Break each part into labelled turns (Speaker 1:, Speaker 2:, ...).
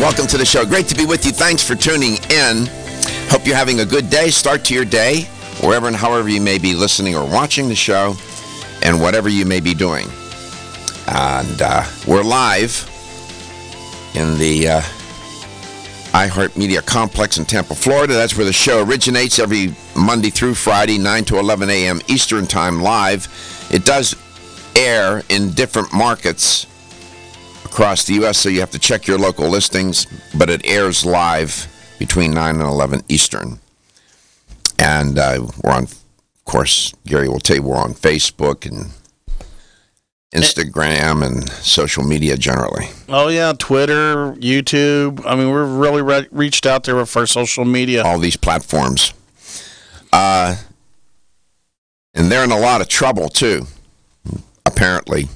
Speaker 1: Welcome to the show. Great to be with you. Thanks for tuning in. Hope you're having a good day. Start to your day, wherever and however you may be listening or watching the show, and whatever you may be doing. And we're live in the iHeartMedia complex in Tampa, Florida. That's where the show originates every Monday through Friday, 9 to 11 a.m. Eastern Time live. It does air in different markets across the U.S., so you have to check your local listings, but it airs live between 9 and 11 Eastern. And we're on, of course, Gary will tell you, we're on Facebook and Instagram and social media generally. Oh, yeah, Twitter, YouTube. I mean, we're really reached out there with our social media. All these platforms. And they're in a lot of trouble, too, apparently.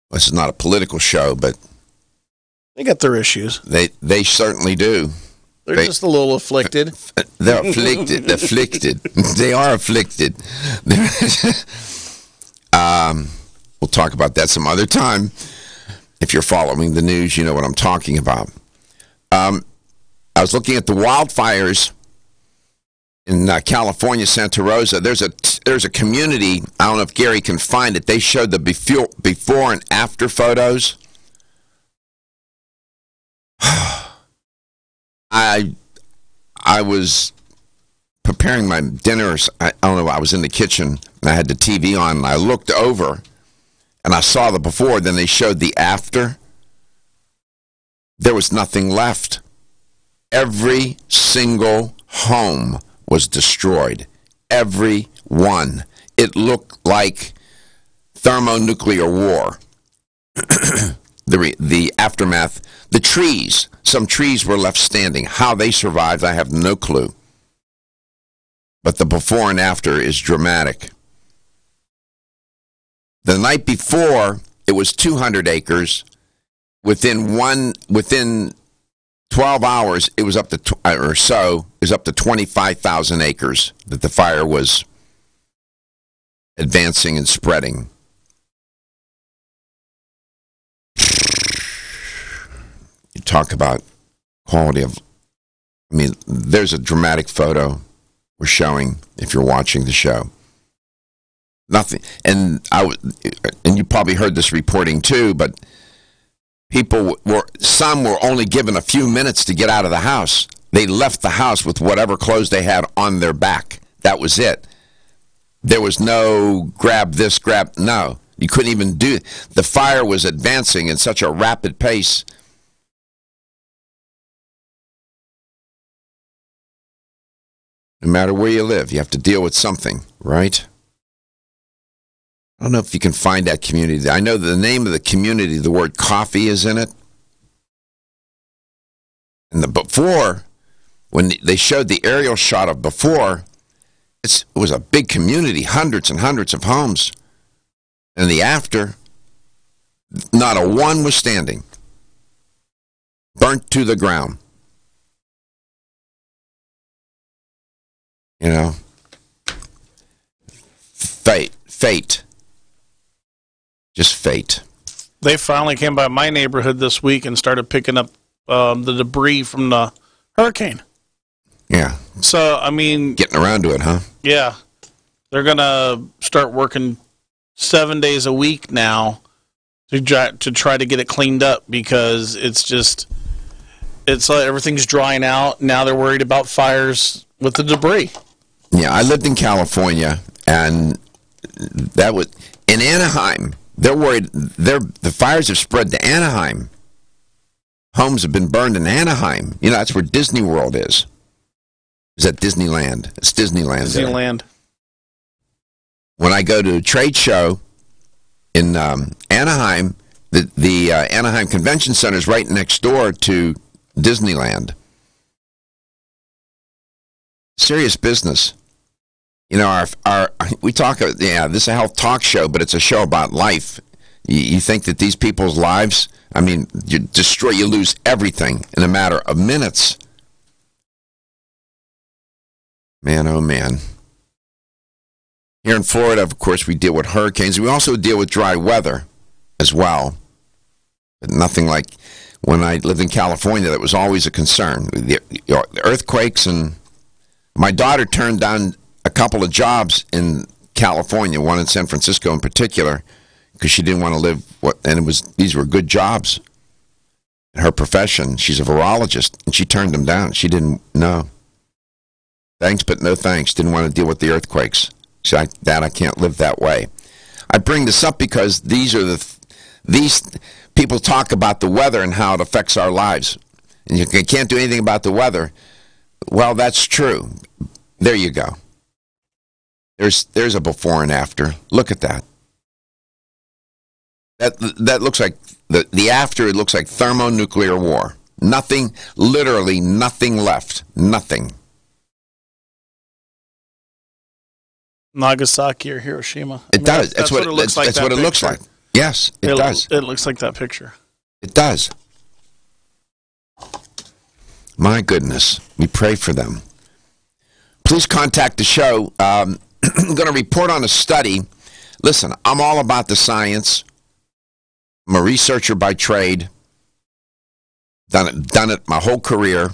Speaker 1: This is not a political show, but they got their issues. They certainly do. They're just a little afflicted. They're afflicted. They are afflicted. We'll talk about that some other time. If you're following the news, you know what I'm talking about. I was looking at the wildfires in California, Santa Rosa. There's a community. I don't know if Gary can find it. They showed the before and after photos. I was preparing my dinner. I don't know. I was in the kitchen and I had the TV on. And I looked over and I saw the before. Then they showed the after. There was nothing left. Every single home was destroyed. Every one. It looked like thermonuclear war. The aftermath. The trees. Some trees were left standing. How they survived, I have no clue. But the before and after is dramatic. The night before, it was 200 acres. Within 12 hours, it was up to, it was up to 25,000 acres that the fire was advancing and spreading. You talk about quality of, I mean, there's a dramatic photo we're showing if you're watching the show. Nothing, and you probably heard this reporting too, but some were only given a few minutes to get out of the house. They left the house with whatever clothes they had on their back. That was it. There was no no. You couldn't even do it. The fire was advancing in such a rapid pace. No matter where you live, you have to deal with something, right? I don't know if you can find that community. I know the name of the community, the word coffee is in it. And the before, when they showed the aerial shot of before, it was a big community, hundreds and hundreds of homes. And the after, not a one was standing. Burnt to the ground. You know, fate. Just fate. They finally came by my neighborhood this week and started picking up the debris from the hurricane. Yeah. So, I mean... Getting around to it, huh? Yeah. They're going to start working 7 days a week now to try to get it cleaned up because it's everything's drying out. Now they're worried about fires with the debris. Yeah, I lived in California, and that was... In Anaheim... They're worried. The fires have spread to Anaheim. Homes have been burned in Anaheim. You know, that's where Disney World is. Is that Disneyland? It's Disneyland. Disneyland. There. When I go to a trade show in Anaheim, the Anaheim Convention Center is right next door to Disneyland. Serious business. You know, we talk, this is a health talk show, but it's a show about life. You think that these people's lives, I mean, you lose everything in a matter of minutes. Man, oh man. Here in Florida, of course, we deal with hurricanes. We also deal with dry weather as well. But nothing like,
Speaker 2: when I lived in California, that was always a concern. The earthquakes, and my daughter turned down a couple of jobs in California, one in San Francisco in particular, because she didn't want to live, and these were good jobs in her profession. She's a virologist, and she turned them down. She didn't know. Thanks, but no thanks. Didn't want to deal with the earthquakes. She said, Dad, I can't live that way. I bring this up because these people talk about the weather and how it affects our lives. And you can't do anything about the weather. Well, that's true. There you go. There's a before and after. Look at that. That looks like the after. It looks like thermonuclear war. Nothing, literally nothing left. Nothing.
Speaker 1: Nagasaki or Hiroshima.
Speaker 2: It does. That's what it looks like. That's what it looks like. Yes, it does.
Speaker 1: It looks like that picture.
Speaker 2: It does. My goodness. We pray for them. Please contact the show. I'm going to report on a study. Listen, I'm all about the science. I'm a researcher by trade. Done it my whole career.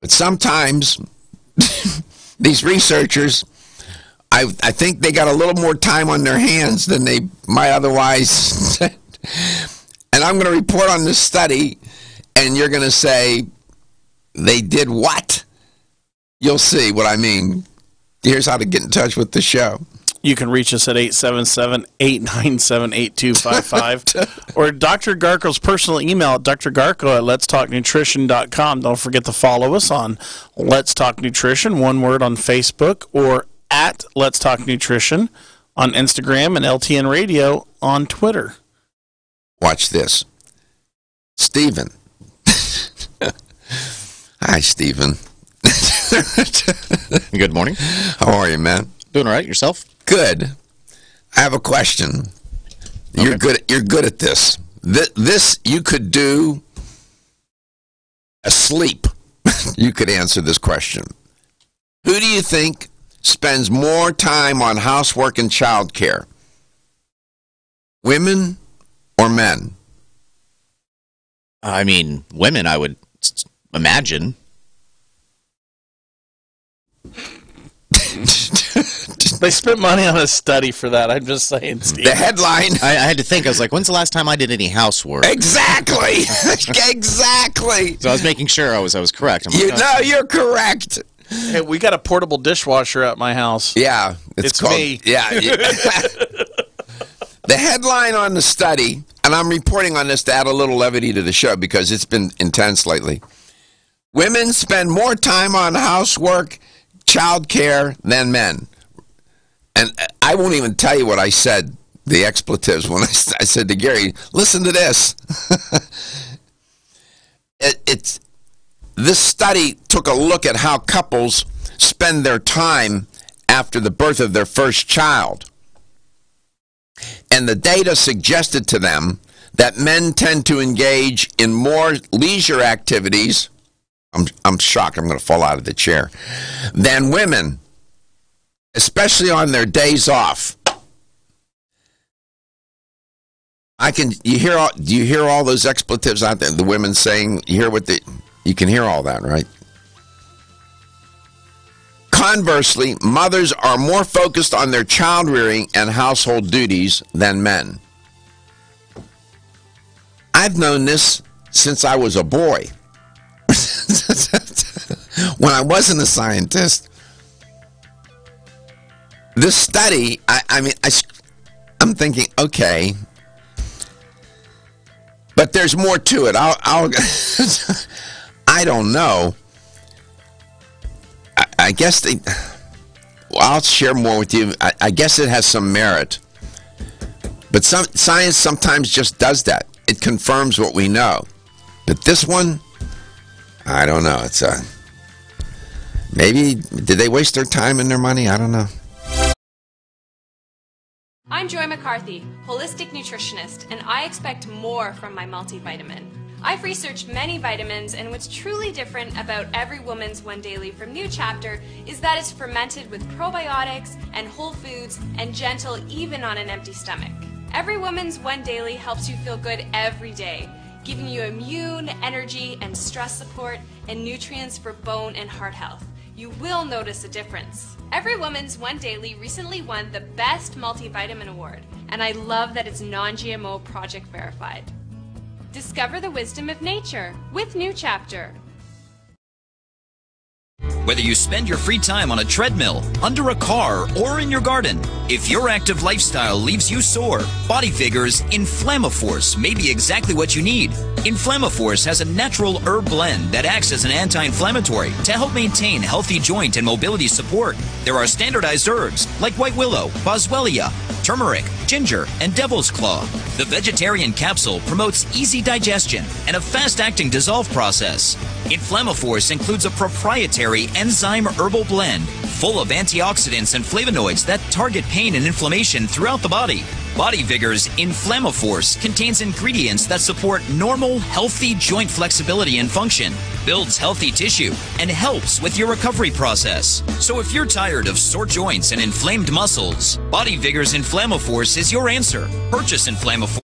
Speaker 2: But sometimes these researchers, I think they got a little more time on their hands than they might otherwise. And I'm going to report on this study, and you're going to say, they did what? You'll see what I mean. Here's how to get in touch with the show.
Speaker 1: You can reach us at 877-897-8255 or Dr. Garko's personal email at drgarko@letstalknutrition.com. Don't forget to follow us on Let's Talk Nutrition, one word, on Facebook, or at Let's Talk Nutrition on Instagram, and LTN Radio on Twitter.
Speaker 2: Watch this. Stephen. Hi, Stephen.
Speaker 3: Good morning.
Speaker 2: How are you, man?
Speaker 3: Doing all right. Yourself?
Speaker 2: Good. I have a question.
Speaker 3: Okay.
Speaker 2: You're good at this. This you could do asleep. You could answer this question. Who do you think spends more time on housework and childcare? Women or men?
Speaker 3: I mean, women, I would imagine.
Speaker 1: They spent money on a study for that. I'm just saying, Steve.
Speaker 2: The headline.
Speaker 3: I had to think. I was like, when's the last time I did any housework?
Speaker 2: Exactly. Exactly.
Speaker 3: So I was making sure I was correct.
Speaker 2: You're correct.
Speaker 1: Hey, we got a portable dishwasher at my house.
Speaker 2: Yeah.
Speaker 1: It's called, me.
Speaker 2: Yeah. The headline on the study, and I'm reporting on this to add a little levity to the show because it's been intense lately. Women spend more time on housework, childcare than men. And I won't even tell you what I said, the expletives, when I said to Gary, listen to this. This study took a look at how couples spend their time after the birth of their first child. And the data suggested to them that men tend to engage in more leisure activities, I'm shocked, I'm going to fall out of the chair, than women, especially on their days off. Do you hear all those expletives out there? The women saying, you can hear all that, right? Conversely, mothers are more focused on their child rearing and household duties than men. I've known this since I was a boy. When I wasn't a scientist. This study, I'm thinking, okay, but there's more to it. I don't know. I guess I'll share more with you. I guess it has some merit. But science sometimes just does that. It confirms what we know. But this one, I don't know. It's maybe, did they waste their time and their money? I don't know.
Speaker 4: I'm Joy McCarthy, holistic nutritionist, and I expect more from my multivitamin. I've researched many vitamins, and what's truly different about Every Woman's One Daily from New Chapter is that it's fermented with probiotics and whole foods and gentle even on an empty stomach. Every Woman's One Daily helps you feel good every day. giving you immune, energy, and stress support, and nutrients for bone and heart health. You will notice a difference. Every Woman's One Daily recently won the Best Multivitamin Award, and I love that it's non-GMO project verified. Discover the wisdom of nature with New Chapter.
Speaker 5: Whether you spend your free time on a treadmill, under a car, or in your garden, if your active lifestyle leaves you sore, Body Vigor's Inflammaforce may be exactly what you need. Inflammaforce has a natural herb blend that acts as an anti-inflammatory to help maintain healthy joint and mobility support. There are standardized herbs like white willow, boswellia, turmeric, ginger, and devil's claw. The vegetarian capsule promotes easy digestion and a fast-acting dissolve process. Inflammaforce includes a proprietary enzyme herbal blend full of antioxidants and flavonoids that target pain and inflammation throughout the body. Body Vigor's Inflammaforce contains ingredients that support normal, healthy joint flexibility and function, builds healthy tissue, and helps with your recovery process. So if you're tired of sore joints and inflamed muscles, Body Vigor's Inflammaforce is your answer. Purchase Inflammaforce.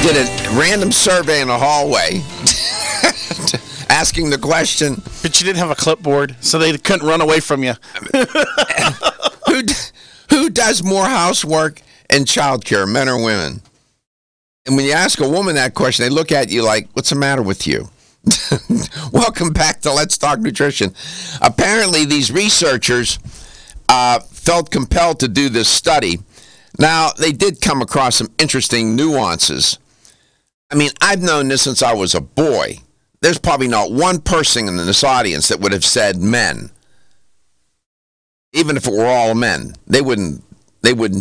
Speaker 2: Did a random survey in a hallway asking the question.
Speaker 1: But you didn't have a clipboard, so they couldn't run away from you.
Speaker 2: Who does more housework and childcare, men or women? And when you ask a woman that question, they look at you like, what's the matter with you? Welcome back to Let's Talk Nutrition. Apparently, these researchers felt compelled to do this study. Now, they did come across some interesting nuances. I mean, I've known this since I was a boy. There's probably not one person in this audience that would have said men. Even if it were all men, they wouldn't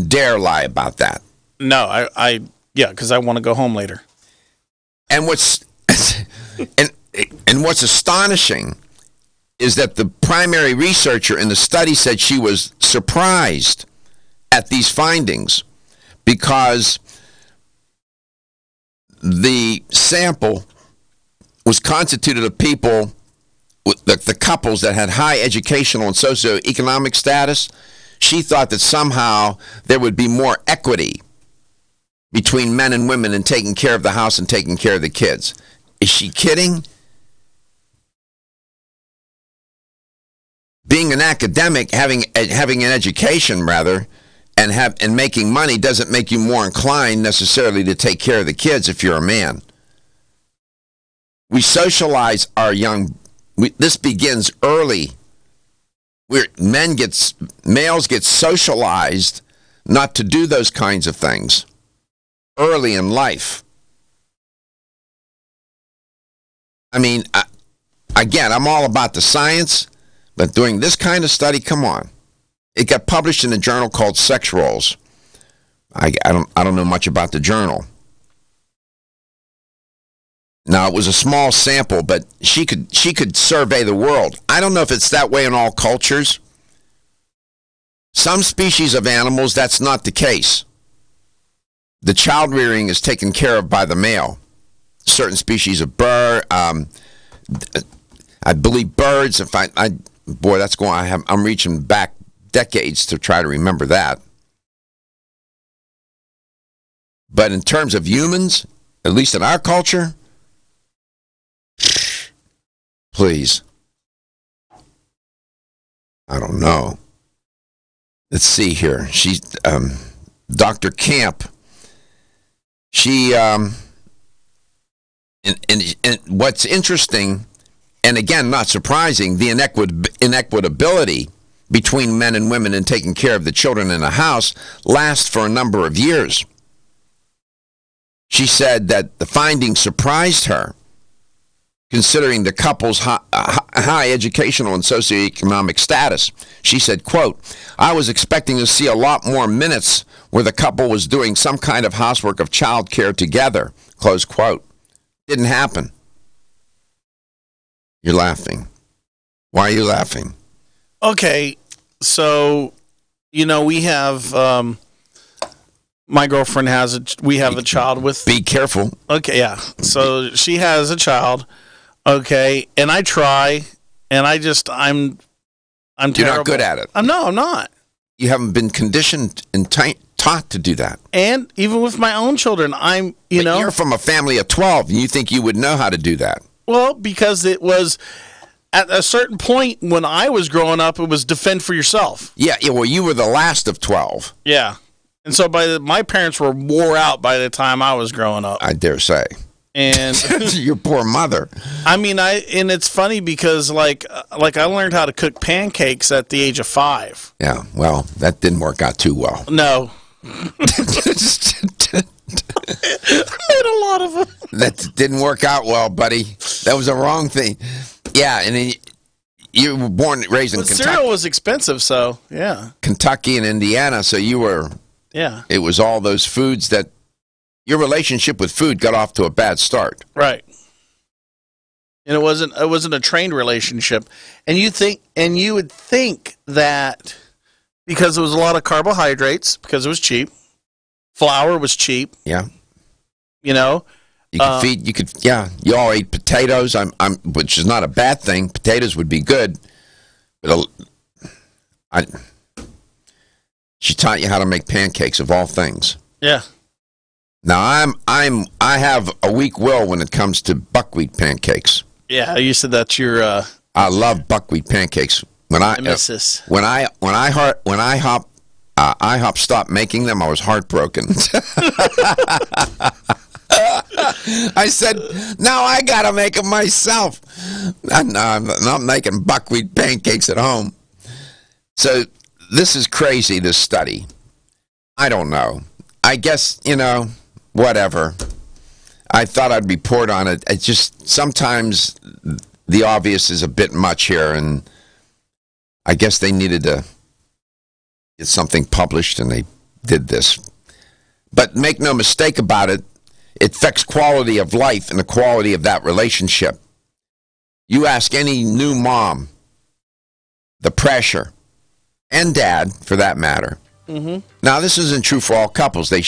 Speaker 2: dare lie about that.
Speaker 1: No, yeah, because I want to go home later.
Speaker 2: And what's what's astonishing is that the primary researcher in the study said she was surprised at these findings because the sample was constituted of people, the couples that had high educational and socioeconomic status. She thought that somehow there would be more equity between men and women in taking care of the house and taking care of the kids. Is she kidding? Being an academic, having an education rather, and making money doesn't make you more inclined necessarily to take care of the kids if you're a man. We socialize our young. This begins early. Males get socialized not to do those kinds of things early in life. I mean, again, I'm all about the science, but doing this kind of study, come on. It got published in a journal called Sex Roles. I don't know much about the journal. Now, it was a small sample, but she could survey the world. I don't know if it's that way in all cultures. Some species of animals, that's not the case. The child rearing is taken care of by the male. Certain species of bird, I believe birds. I'm reaching back decades to try to remember that. But in terms of humans, at least in our culture, please. I don't know. Let's see here. She's Dr. Camp. She and what's interesting, and again not surprising, the inequitability between men and women in taking care of the children in a house lasts for a number of years. She said that the findings surprised her, considering the couple's high educational and socioeconomic status. She said, quote, "I was expecting to see a lot more minutes where the couple was doing some kind of housework of child care together," close quote. Didn't happen. You're laughing. Why are you laughing?
Speaker 1: Okay, so, we have, my girlfriend we have a child with...
Speaker 2: Be careful.
Speaker 1: Okay, yeah. So she has a child, okay, and I try, and I'm terrible.
Speaker 2: You're not good at it.
Speaker 1: No, I'm not.
Speaker 2: You haven't been conditioned and taught to do that.
Speaker 1: And even with my own children,
Speaker 2: You're from a family of 12, and you think you would know how to do that.
Speaker 1: Well, because it was... At a certain point when I was growing up, it was defend for yourself.
Speaker 2: Yeah, well, you were the last of 12.
Speaker 1: Yeah. And so my parents were wore out by the time I was growing up.
Speaker 2: I dare say.
Speaker 1: And
Speaker 2: your poor mother.
Speaker 1: I mean, and it's funny because like I learned how to cook pancakes at the age of 5.
Speaker 2: Yeah, well, that didn't work out too well.
Speaker 1: No. Made a lot of them.
Speaker 2: That didn't work out well, buddy. That was the wrong thing. Yeah, and then you were raised in Kentucky.
Speaker 1: Cereal was expensive, so yeah.
Speaker 2: Kentucky and Indiana, so you were.
Speaker 1: Yeah.
Speaker 2: It was all those foods that your relationship with food got off to a bad start.
Speaker 1: Right. And it wasn't a trained relationship. And you would think that because there was a lot of carbohydrates, because it was cheap, flour was cheap.
Speaker 2: Yeah.
Speaker 1: You know,
Speaker 2: you all ate potatoes. Which is not a bad thing. Potatoes would be good, but she taught you how to make pancakes of all things.
Speaker 1: Yeah.
Speaker 2: Now I have a weak will when it comes to buckwheat pancakes.
Speaker 1: Yeah, you said that's your.
Speaker 2: I love buckwheat pancakes. When IHOP stopped making them, I was heartbroken. I said, "Now I gotta make them myself." No, I'm not making buckwheat pancakes at home. So this is crazy. This study. I don't know. I guess whatever. I thought I'd report on it. It just sometimes the obvious is a bit much here, and I guess they needed to get something published, and they did this. But make no mistake about it, it affects quality of life and the quality of that relationship. You ask any new mom, the pressure, and dad, for that matter. Mm-hmm. Now, this isn't true for all couples. They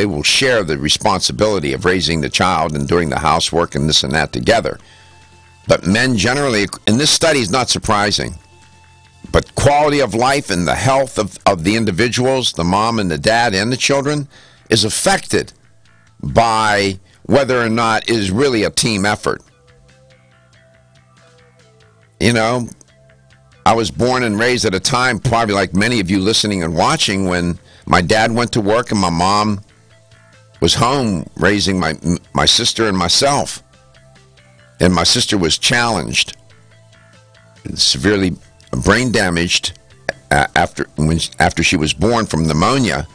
Speaker 2: will share the responsibility of raising the child and doing the housework and this and that together. But men generally, and this study is not surprising, but quality of life and the health of the individuals, the mom and the dad and the children, is affected by whether or not it is really a team effort. You know, I was born and raised at a time, probably like many of you listening and watching, when my dad went to work and my mom was home raising my sister and myself. And my sister was challenged, severely brain damaged after she was born from pneumonia.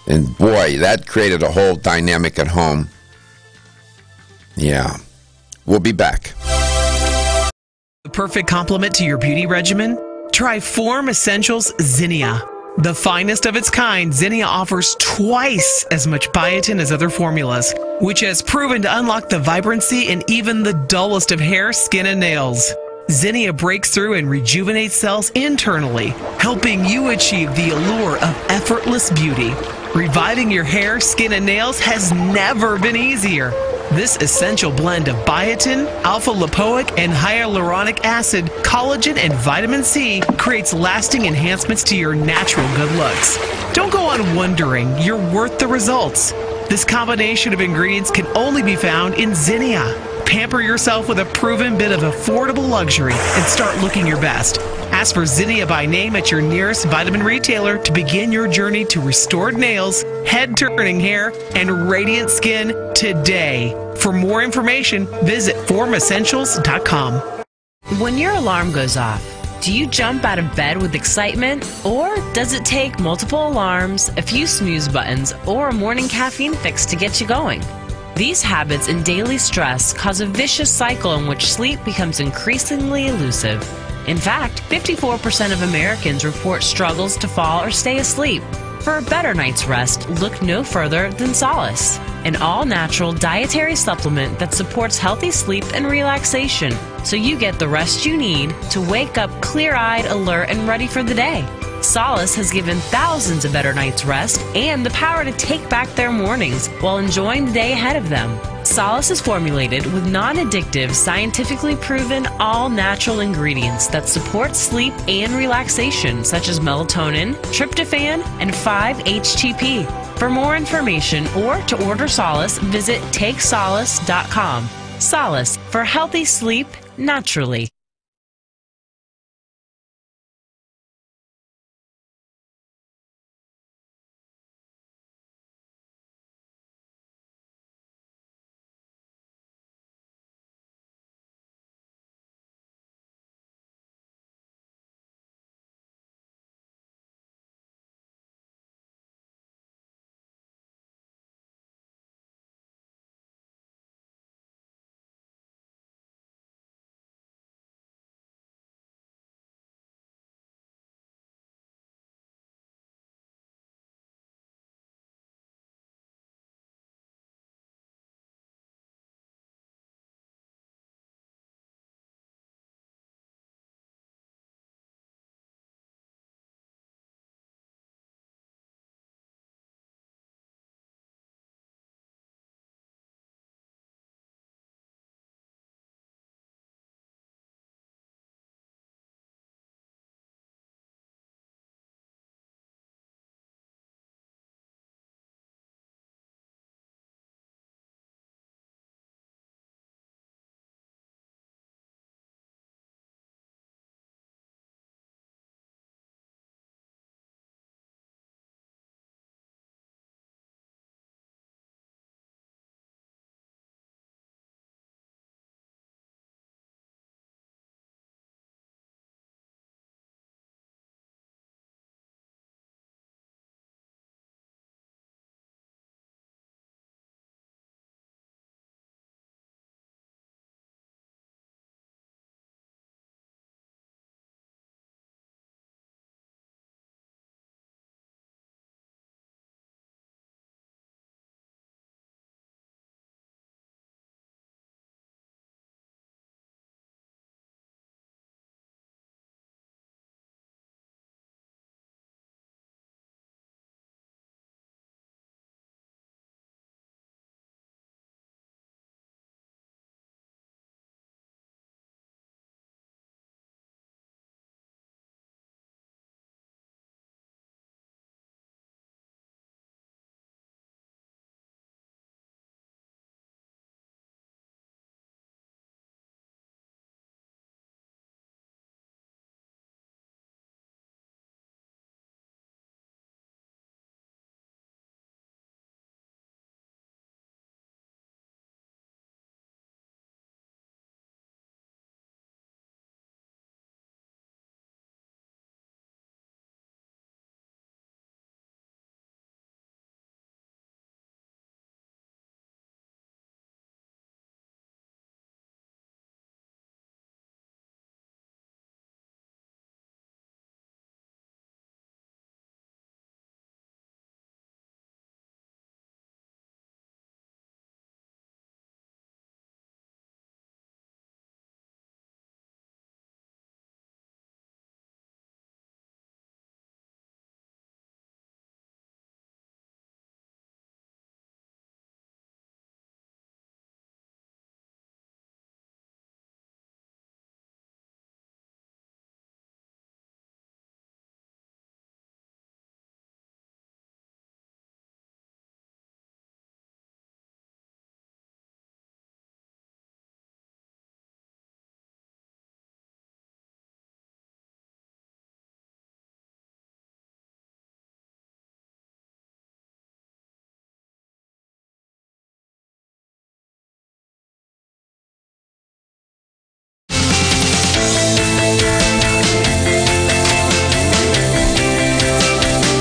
Speaker 2: And boy, that created a whole dynamic at home. Yeah. We'll be back.
Speaker 6: The perfect complement to your beauty regimen? Try Form Essentials Zinnia. The finest of its kind, Zinnia offers twice as much biotin as other formulas, which has proven to unlock the vibrancy in even the dullest of hair, skin, and nails. Zinnia breaks through and rejuvenates cells internally, helping you achieve the allure of effortless beauty. Reviving your hair, skin, and nails has never been easier. This essential blend of biotin, alpha-lipoic, and hyaluronic acid, collagen, and vitamin C creates lasting enhancements to your natural good looks. Don't go on wondering. You're worth the results. This combination of ingredients can only be found in Zinnia. Pamper yourself with a proven bit of affordable luxury and start looking your best. Ask for Zinnia by name at your nearest vitamin retailer to begin your journey to restored nails, head-turning hair, and radiant skin today. For more information, visit formessentials.com.
Speaker 7: When your alarm goes off, do you jump out of bed with excitement? Or does it take multiple alarms, a few snooze buttons, or a morning caffeine fix to get you going? These habits and daily stress cause a vicious cycle in which sleep becomes increasingly elusive. In fact, 54% of Americans report struggles to fall or stay asleep. For a better night's rest, look no further than Solace, an all-natural dietary supplement that supports healthy sleep and relaxation, so you get the rest you need to wake up clear-eyed, alert, and ready for the day. Solace has given thousands a better night's rest and the power to take back their mornings while enjoying the day ahead of them. Solace is formulated with non-addictive, scientifically proven, all-natural ingredients that support sleep and relaxation, such as melatonin, tryptophan, and 5-HTP. For more information or to order Solace, visit takesolace.com. Solace, for healthy sleep naturally.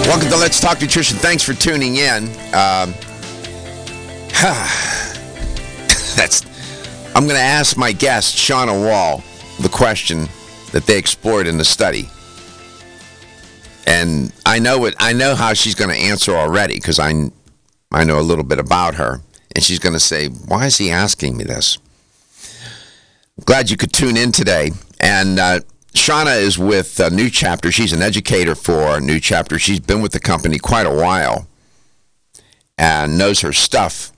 Speaker 2: Welcome to Let's Talk Nutrition. Thanks for tuning in. I'm going to ask my guest, Shauna Wall, the question that they explored in the study. And I know how she's going to answer already, because I know a little bit about her. And she's going to say, why is he asking me this? Glad you could tune in today. And Shauna is with New Chapter. She's an educator for New Chapter. She's been with the company quite a while and knows her stuff.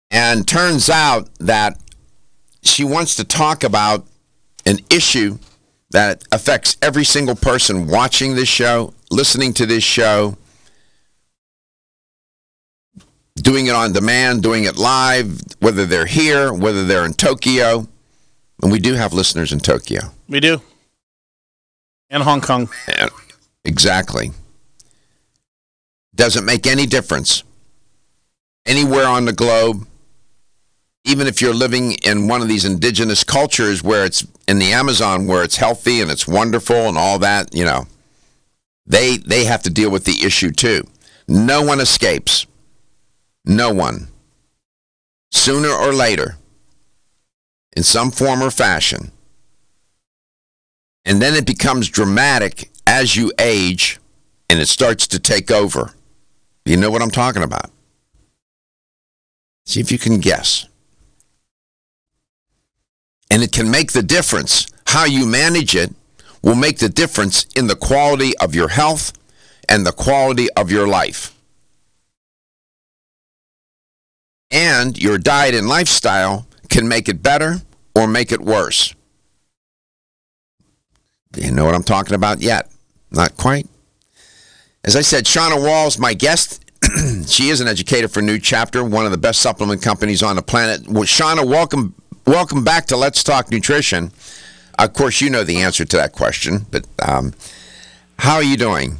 Speaker 2: And turns out that she wants to talk about an issue that affects every single person watching this show, listening to this show, doing it on demand, doing it live, whether they're here, whether they're in Tokyo. And we do have listeners in Tokyo.
Speaker 1: We do. And Hong Kong.
Speaker 2: Yeah, exactly. Doesn't make any difference. Anywhere on the globe, even if you're living in one of these indigenous cultures where it's in the Amazon, where it's healthy and it's wonderful and all that, you know, they have to deal with the issue too. No one escapes. No one. Sooner or later, in some form or fashion. And then it becomes dramatic as you age, and it starts to take over. You know what I'm talking about? See if you can guess. And it can make the difference. How you manage it will make the difference in the quality of your health and the quality of your life. And your diet and lifestyle can make it better or make it worse. Do you know what I'm talking about yet? Not quite. As I said, Shauna Wall's my guest. She is an educator for New Chapter, one of the best supplement companies on the planet. Well, Shauna, welcome back to Let's Talk Nutrition. Of course, you know the answer to that question, but how are you doing?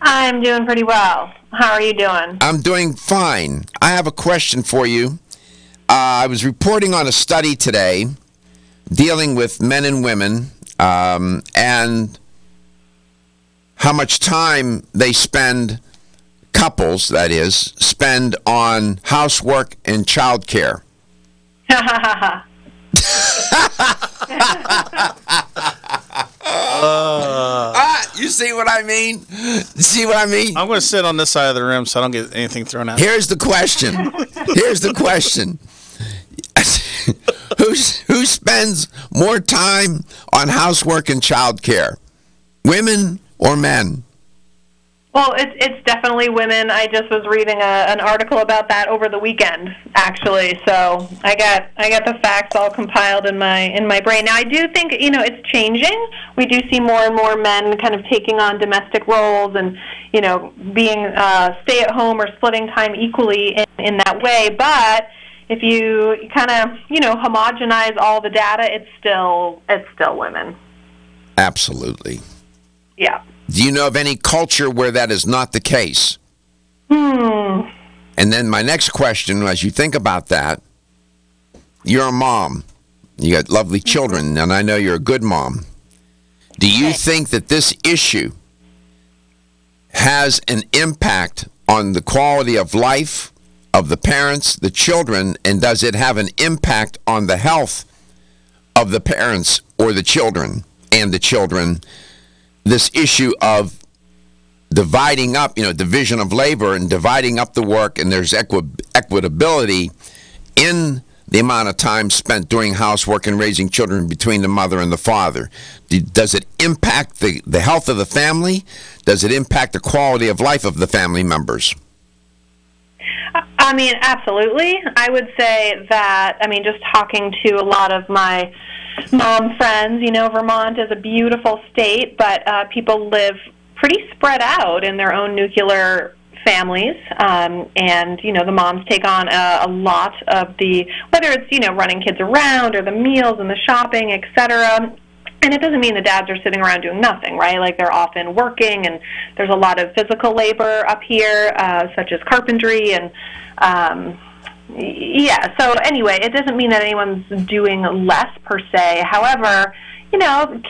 Speaker 8: I'm doing pretty well. How are you doing?
Speaker 2: I'm doing fine. I have a question for you. I was reporting on a study today dealing with men and women and how much time they spend, couples that is, spend on housework and childcare. You see what I mean? See what I mean?
Speaker 1: I'm going to sit on this side of the room so I don't get anything thrown out.
Speaker 2: Here's the question. Who spends more time on housework and childcare? Women or men?
Speaker 8: Well, it's definitely women. I just was reading an article about that over the weekend, actually. So I got the facts all compiled in my brain. Now I do think it's changing. We do see more and more men kind of taking on domestic roles and being stay at home or splitting time equally in that way. But if you kind of homogenize all the data, it's still women.
Speaker 2: Absolutely.
Speaker 8: Yeah.
Speaker 2: Do you know of any culture where that is not the case?
Speaker 8: And
Speaker 2: then my next question, as you think about that, you're a mom. You got lovely children, and I know you're a good mom. Do you think that this issue has an impact on the quality of life of the parents, the children, and does it have an impact on the health of the parents or the children and the children? This issue of dividing up, division of labor and dividing up the work, and there's equitability in the amount of time spent doing housework and raising children between the mother and the father. Does it impact the health of the family? Does it impact the quality of life of the family members?
Speaker 8: I mean, absolutely. I would say that, just talking to a lot of my mom friends, Vermont is a beautiful state, but people live pretty spread out in their own nuclear families, and the moms take on a lot of the, whether it's running kids around or the meals and the shopping, etc. And it doesn't mean the dads are sitting around doing nothing, right? Like, they're often working, and there's a lot of physical labor up here, such as carpentry and so anyway, it doesn't mean that anyone's doing less per se. However,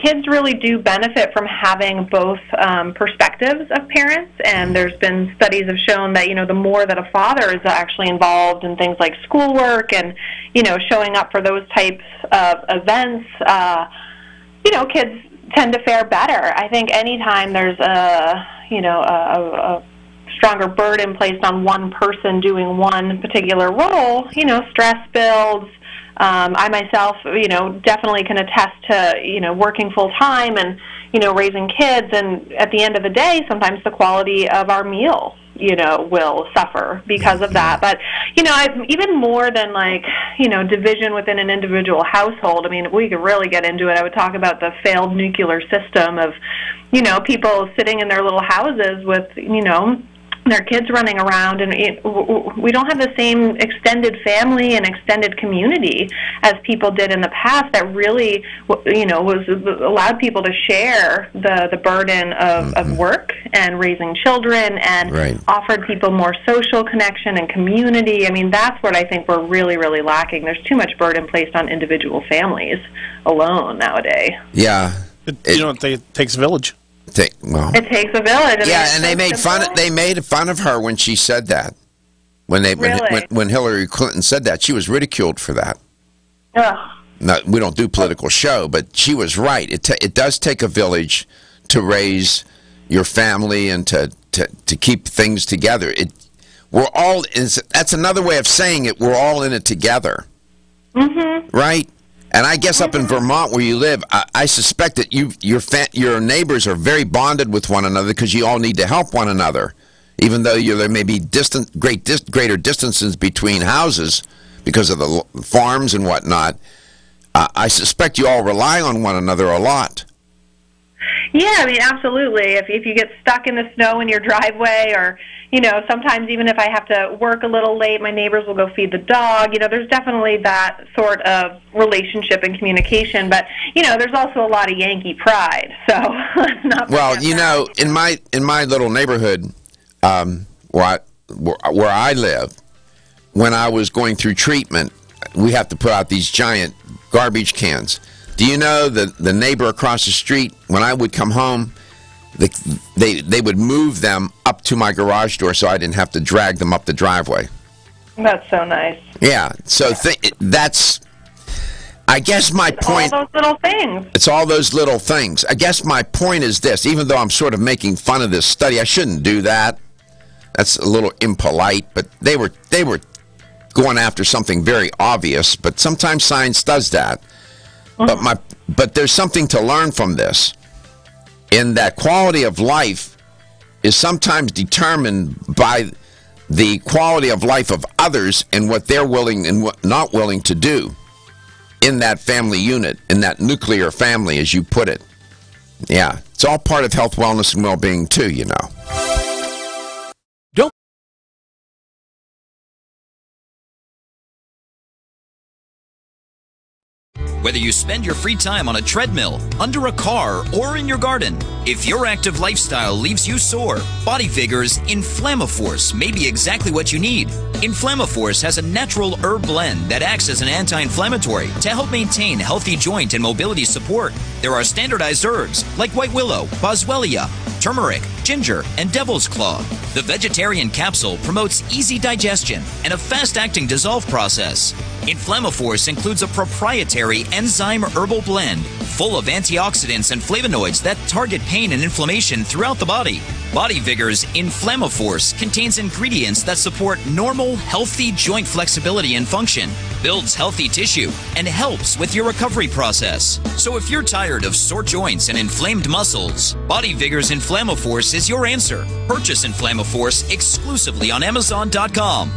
Speaker 8: kids really do benefit from having both perspectives of parents, and there's been studies have shown that, the more that a father is actually involved in things like schoolwork and, showing up for those types of events, kids tend to fare better. I think anytime there's a stronger burden placed on one person doing one particular role, stress builds. I myself, definitely can attest to, working full time and, raising kids. And at the end of the day, sometimes the quality of our meal, will suffer because of that. But, even more than division within an individual household, I mean, we could really get into it. I would talk about the failed nuclear system of, people sitting in their little houses with, their kids running around, and we don't have the same extended family and extended community as people did in the past that really, was allowed people to share the burden of work and raising children and offered people more social connection and community. I mean, that's what I think we're really, really lacking. There's too much burden placed on individual families alone nowadays.
Speaker 2: Yeah.
Speaker 1: It takes a village.
Speaker 8: It takes a village.
Speaker 2: And they made fun of her when she said that. When Hillary Clinton said that, she was ridiculed for that.
Speaker 8: Ugh.
Speaker 2: No, we don't do political show, but she was right. It does take a village to raise your family and to keep things together. That's another way of saying it. We're all in it together. Mm-hmm. Right? And I guess up in Vermont where you live, I suspect that your neighbors are very bonded with one another because you all need to help one another. Even though there may be greater distances between houses because of the farms and whatnot, I suspect you all rely on one another a lot.
Speaker 8: Yeah, I mean, absolutely. If you get stuck in the snow in your driveway, or, sometimes even if I have to work a little late, my neighbors will go feed the dog. There's definitely that sort of relationship and communication. But, there's also a lot of Yankee pride. So let's not
Speaker 2: in my little neighborhood where I live, when I was going through treatment, we have to put out these giant garbage cans. Do you know the neighbor across the street, when I would come home, they would move them up to my garage door so I didn't have to drag them up the driveway.
Speaker 8: That's so nice.
Speaker 2: Yeah, so that's, I guess my point...
Speaker 8: all those little things.
Speaker 2: It's all those little things. I guess my point is this, even though I'm sort of making fun of this study, I shouldn't do that. That's a little impolite, but they were going after something very obvious, but sometimes science does that. But there's something to learn from this, in that quality of life is sometimes determined by the quality of life of others and what they're willing and what not willing to do in that family unit, in that nuclear family, as you put it. Yeah, it's all part of health, wellness, and well-being too,
Speaker 5: Whether you spend your free time on a treadmill, under a car, or in your garden, if your active lifestyle leaves you sore, Body Vigor's Inflammaforce may be exactly what you need. Inflammaforce has a natural herb blend that acts as an anti-inflammatory to help maintain healthy joint and mobility support. There are standardized herbs like white willow, boswellia, turmeric, ginger, and devil's claw. The vegetarian capsule promotes easy digestion and a fast-acting dissolve process. Inflammaforce includes a proprietary enzyme herbal blend full of antioxidants and flavonoids that target pain and inflammation throughout the body. Body Vigor's Inflammaforce contains ingredients that support normal, healthy joint flexibility and function, builds healthy tissue, and helps with your recovery process. So if you're tired of sore joints and inflamed muscles, Body Vigor's Inflammaforce is your answer. Purchase Inflammaforce exclusively on Amazon.com.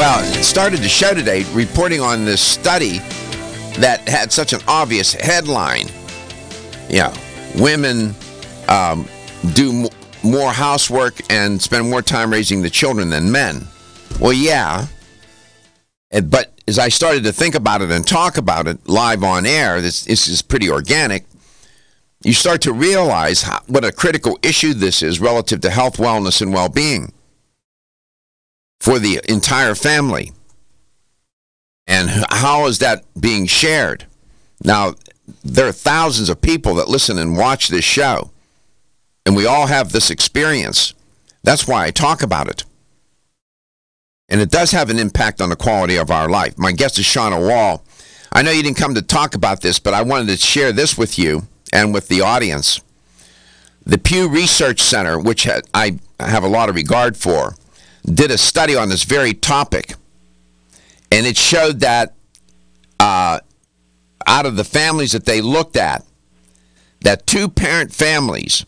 Speaker 2: Well, it started the show today reporting on this study that had such an obvious headline. Yeah, women do more housework and spend more time raising the children than men. Well, yeah. But as I started to think about it and talk about it live on air, this is pretty organic, you start to realize what a critical issue this is relative to health, wellness, and well-being for the entire family. And how is that being shared? Now, there are thousands of people that listen and watch this show, and we all have this experience. That's why I talk about it. And it does have an impact on the quality of our life. My guest is Shauna Wall. I know you didn't come to talk about this, but I wanted to share this with you and with the audience. The Pew Research Center, which I have a lot of regard for, did a study on this very topic. And it showed that out of the families that they looked at, that in two-parent families,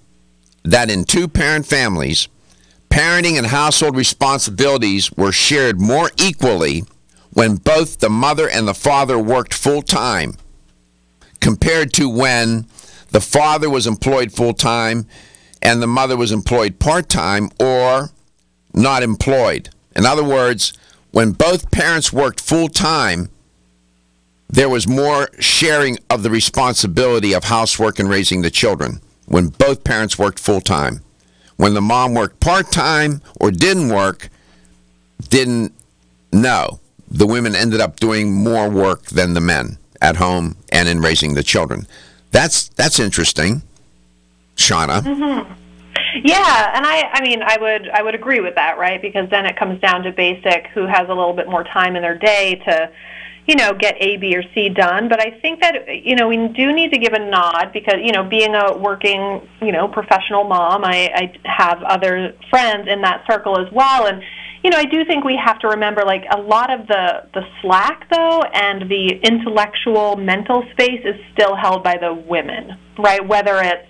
Speaker 2: parenting and household responsibilities were shared more equally when both the mother and the father worked full-time, compared to when the father was employed full-time and the mother was employed part-time or not employed. In other words, when both parents worked full-time, there was more sharing of the responsibility of housework and raising the children when both parents worked full-time. When the mom worked part-time or didn't know, the women ended up doing more work than the men at home and in raising the children. That's interesting, Shauna.
Speaker 8: Mm-hmm. Yeah, and I would agree with that, right? Because then it comes down to basic who has a little bit more time in their day to, get A, B, or C done. But I think that, we do need to give a nod because, being a working, professional mom, I have other friends in that circle as well. And, I do think we have to remember, like, a lot of the slack, though, and the intellectual, mental space is still held by the women, right? Whether it's,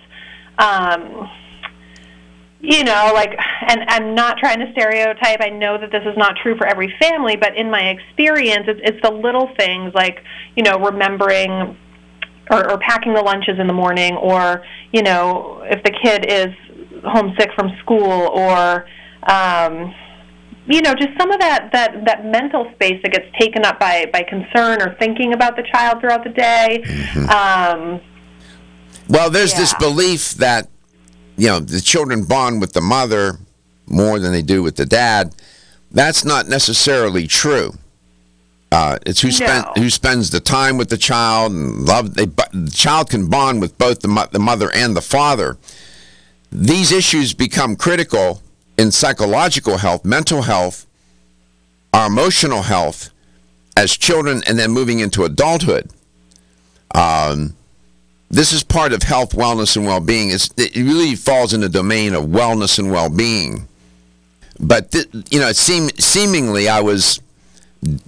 Speaker 8: and I'm not trying to stereotype. I know that this is not true for every family, but in my experience, it's the little things like, remembering or packing the lunches in the morning, or, if the kid is homesick from school, or, just some of that mental space that gets taken up by concern or thinking about the child throughout the day.
Speaker 2: Mm-hmm. Well, there's this belief that, the children bond with the mother more than they do with the dad. That's not necessarily true. It's who spends the time with the child and love. The child can bond with both the mother and the father. These issues become critical in psychological health, mental health, our emotional health as children, and then moving into adulthood. This is part of health, wellness, and well-being. It really falls in the domain of wellness and well-being. But, seemingly I was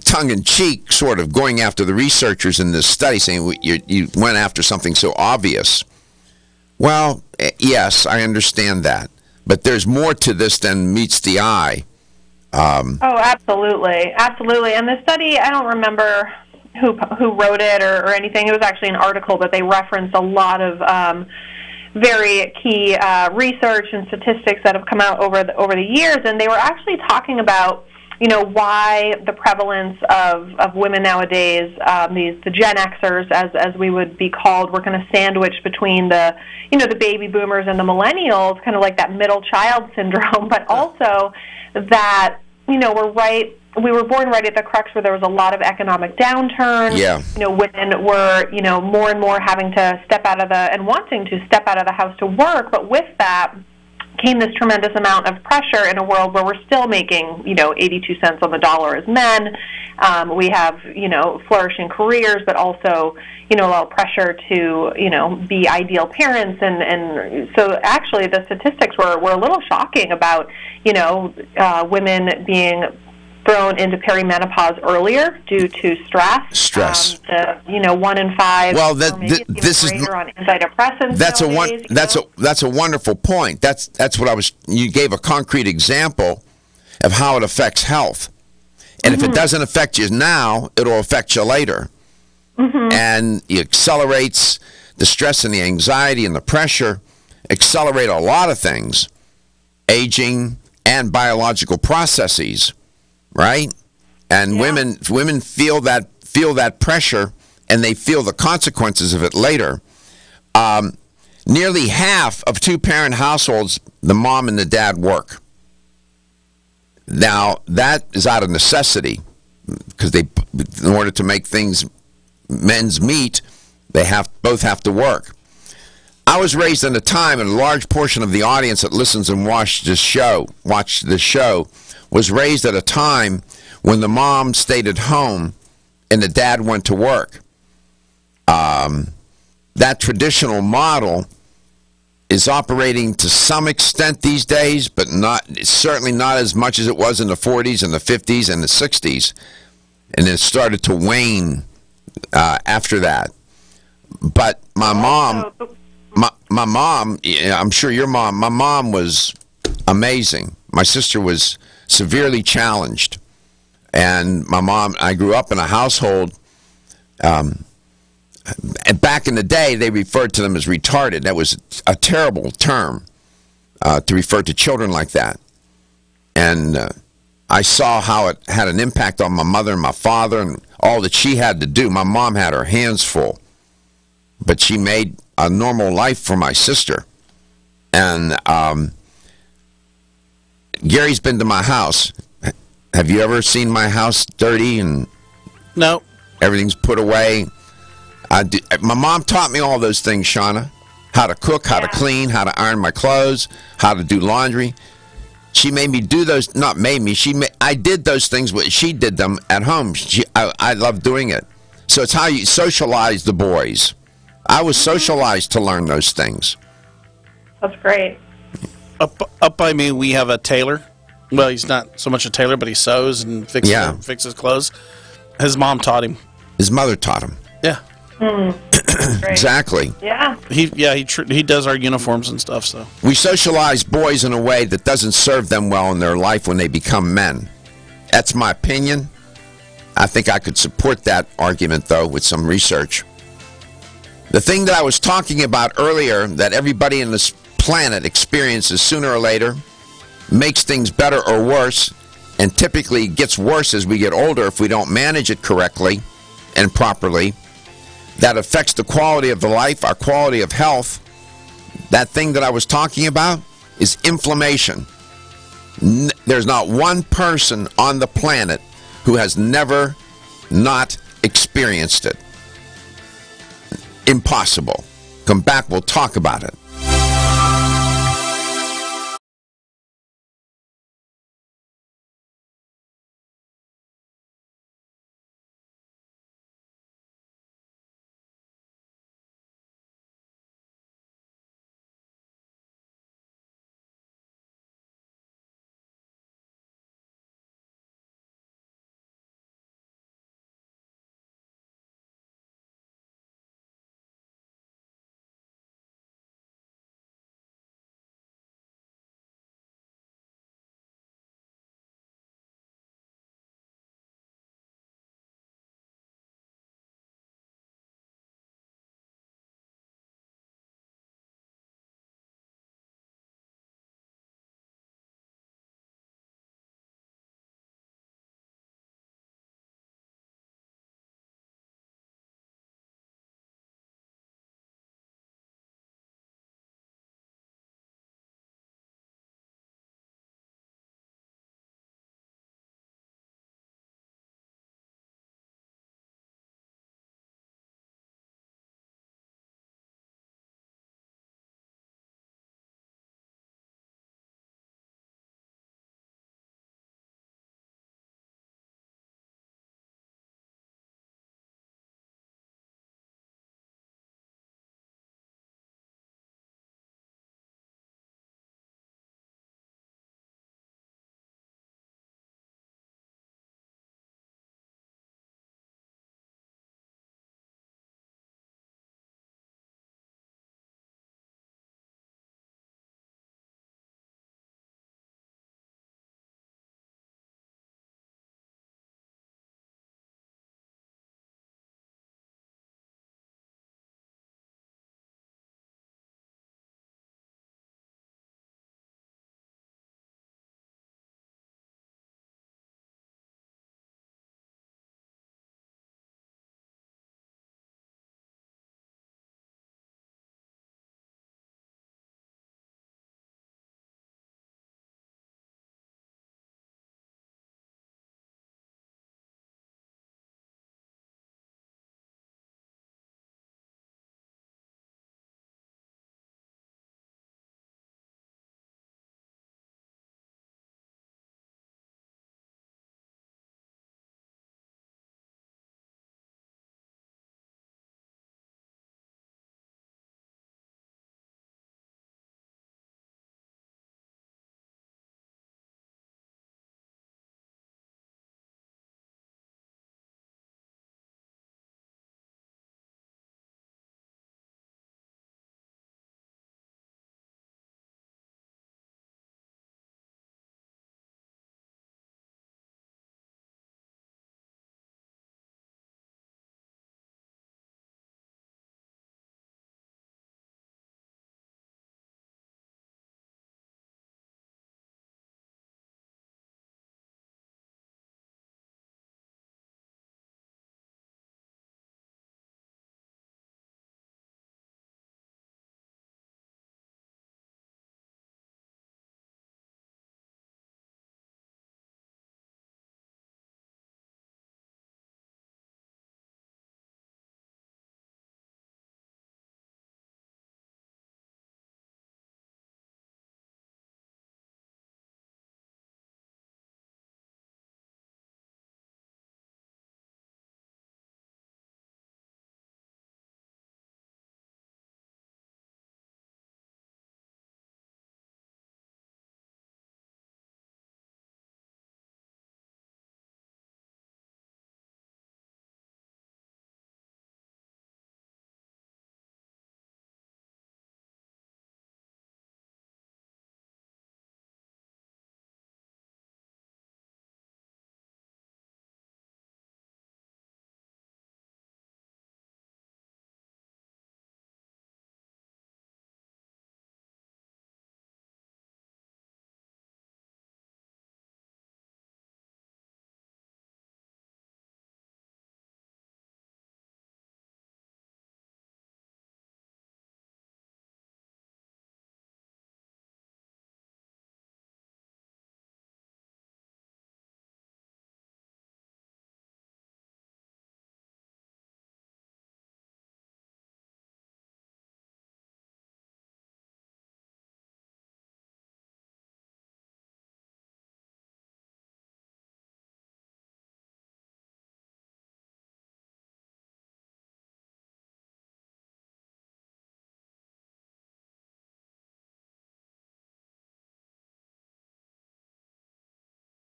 Speaker 2: tongue-in-cheek sort of going after the researchers in this study, saying you went after something so obvious. Well, yes, I understand that. But there's more to this than meets the eye.
Speaker 8: Oh, absolutely. Absolutely. And the study, I don't remember who wrote it or anything. It was actually an article, but they referenced a lot of very key research and statistics that have come out over the years, and they were actually talking about why the prevalence of women nowadays, the Gen Xers, as we would be called, were kind of sandwiched between the the baby boomers and the millennials, kind of like that middle child syndrome, but also that we were born right at the crux where there was a lot of economic downturn.
Speaker 2: Yeah.
Speaker 8: Women were, more and more having to step out of and wanting to step out of the house to work, but with that came this tremendous amount of pressure in a world where we're still making, 82 cents on the dollar as men. We have, flourishing careers, but also, a lot of pressure to, be ideal parents. And so actually the statistics were a little shocking about, women being thrown into perimenopause earlier due to stress. 1 in 5.
Speaker 2: Well, this is
Speaker 8: on antidepressants.
Speaker 2: That's a wonderful point. That's what you gave a concrete example of how it affects health, And if it doesn't affect you now, it'll affect you later. And it accelerates the stress and the anxiety and the pressure, accelerate a lot of things, aging and biological processes, right? And women feel that pressure, and they feel the consequences of it later. Nearly half of two-parent households, the mom and the dad work. Now, that is out of necessity, because in order to make men's meet, they both have to work. I was raised in a time, and a large portion of the audience that listens and watched this show, was raised at a time when the mom stayed at home and the dad went to work. That traditional model is operating to some extent these days, but certainly not as much as it was in the 40s and the 50s and the 60s. And it started to wane after that. But my mom, I'm sure your mom, my mom was amazing. My sister was severely challenged. And my mom, I grew up in a household, and back in the day, they referred to them as retarded. That was a terrible term to refer to children like that. And I saw how it had an impact on my mother and my father and all that she had to do. My mom had her hands full, but she made a normal life for my sister. And Gary's been to my house. Have you ever seen my house dirty and
Speaker 1: no,
Speaker 2: everything's put away? My mom taught me all those things, Shauna. How to cook, how to clean, how to iron my clothes, how to do laundry. She made me do those, not made me, I did those things, but she did them at home. I love doing it. So it's how you socialize the boys. I was socialized to learn those things.
Speaker 8: That's great.
Speaker 1: Up by me, we have a tailor. Well, he's not so much a tailor, but he sews and fixes clothes. His mom taught him.
Speaker 2: His mother taught him.
Speaker 1: Yeah.
Speaker 2: Exactly.
Speaker 8: Yeah.
Speaker 1: He does our uniforms and stuff. So
Speaker 2: we socialize boys in a way that doesn't serve them well in their life when they become men. That's my opinion. I think I could support that argument, though, with some research. The thing that I was talking about earlier, that everybody in this planet experiences sooner or later, makes things better or worse, and typically gets worse as we get older if we don't manage it correctly and properly. That affects the quality of the life, our quality of health. That thing that I was talking about is inflammation. There's not one person on the planet who has never not experienced it. Impossible. Come back, we'll talk about it.